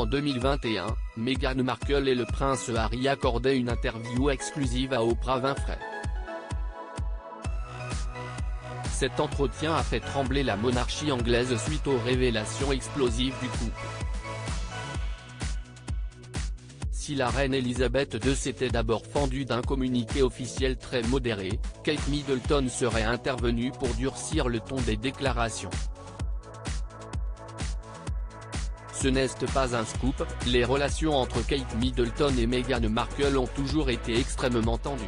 En 2021, Meghan Markle et le prince Harry accordaient une interview exclusive à Oprah Winfrey. Cet entretien a fait trembler la monarchie anglaise suite aux révélations explosives du couple. Si la reine Elisabeth II s'était d'abord fendue d'un communiqué officiel très modéré, Kate Middleton serait intervenue pour durcir le ton des déclarations. Ce n'est pas un scoop, les relations entre Kate Middleton et Meghan Markle ont toujours été extrêmement tendues.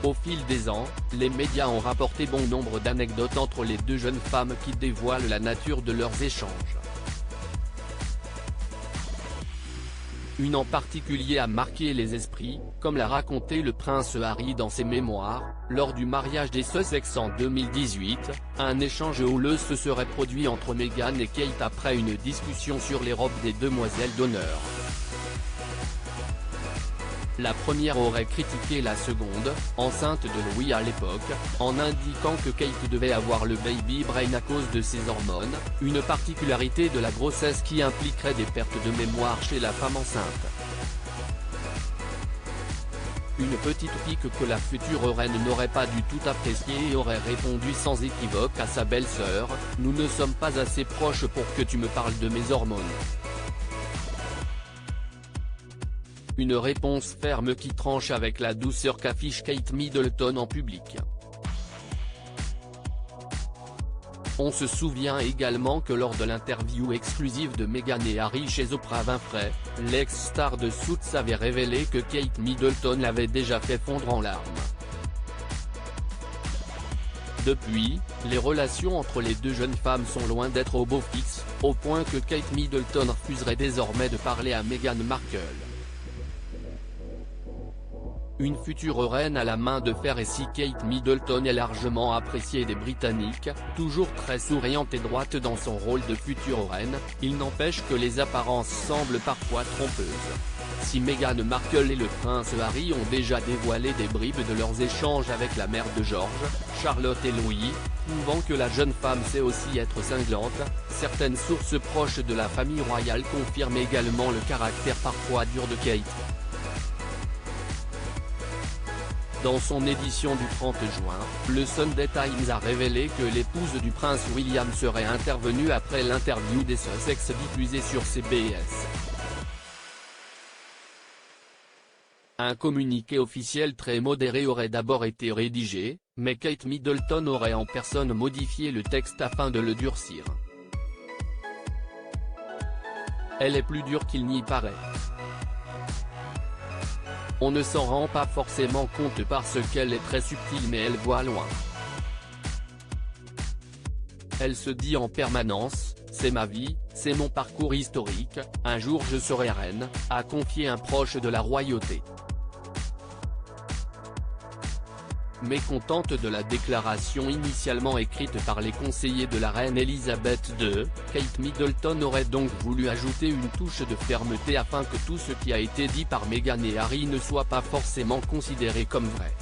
Au fil des ans, les médias ont rapporté bon nombre d'anecdotes entre les deux jeunes femmes qui dévoilent la nature de leurs échanges. Une en particulier a marqué les esprits, comme l'a raconté le prince Harry dans ses mémoires. Lors du mariage des Sussex en 2018, un échange houleux se serait produit entre Meghan et Kate après une discussion sur les robes des demoiselles d'honneur. La première aurait critiqué la seconde, enceinte de Louis à l'époque, en indiquant que Kate devait avoir le baby brain à cause de ses hormones, une particularité de la grossesse qui impliquerait des pertes de mémoire chez la femme enceinte. Une petite pique que la future reine n'aurait pas du tout appréciée et aurait répondu sans équivoque à sa belle-sœur: « Nous ne sommes pas assez proches pour que tu me parles de mes hormones ». Une réponse ferme qui tranche avec la douceur qu'affiche Kate Middleton en public. On se souvient également que lors de l'interview exclusive de Meghan et Harry chez Oprah Winfrey, l'ex-star de Suits avait révélé que Kate Middleton l'avait déjà fait fondre en larmes. Depuis, les relations entre les deux jeunes femmes sont loin d'être au beau fixe, au point que Kate Middleton refuserait désormais de parler à Meghan Markle. Une future reine à la main de fer, et si Kate Middleton est largement appréciée des Britanniques, toujours très souriante et droite dans son rôle de future reine, il n'empêche que les apparences semblent parfois trompeuses. Si Meghan Markle et le prince Harry ont déjà dévoilé des bribes de leurs échanges avec la mère de George, Charlotte et Louis, prouvant que la jeune femme sait aussi être cinglante, certaines sources proches de la famille royale confirment également le caractère parfois dur de Kate. Dans son édition du 30 juin, le Sunday Times a révélé que l'épouse du prince William serait intervenue après l'interview des Sussex diffusée sur CBS. Un communiqué officiel très modéré aurait d'abord été rédigé, mais Kate Middleton aurait en personne modifié le texte afin de le durcir. Elle est plus dure qu'il n'y paraît. On ne s'en rend pas forcément compte parce qu'elle est très subtile, mais elle voit loin. Elle se dit en permanence: c'est ma vie, c'est mon parcours historique, un jour je serai reine, a confié un proche de la royauté. Mécontente de la déclaration initialement écrite par les conseillers de la reine Elisabeth II, Kate Middleton aurait donc voulu ajouter une touche de fermeté afin que tout ce qui a été dit par Meghan et Harry ne soit pas forcément considéré comme vrai.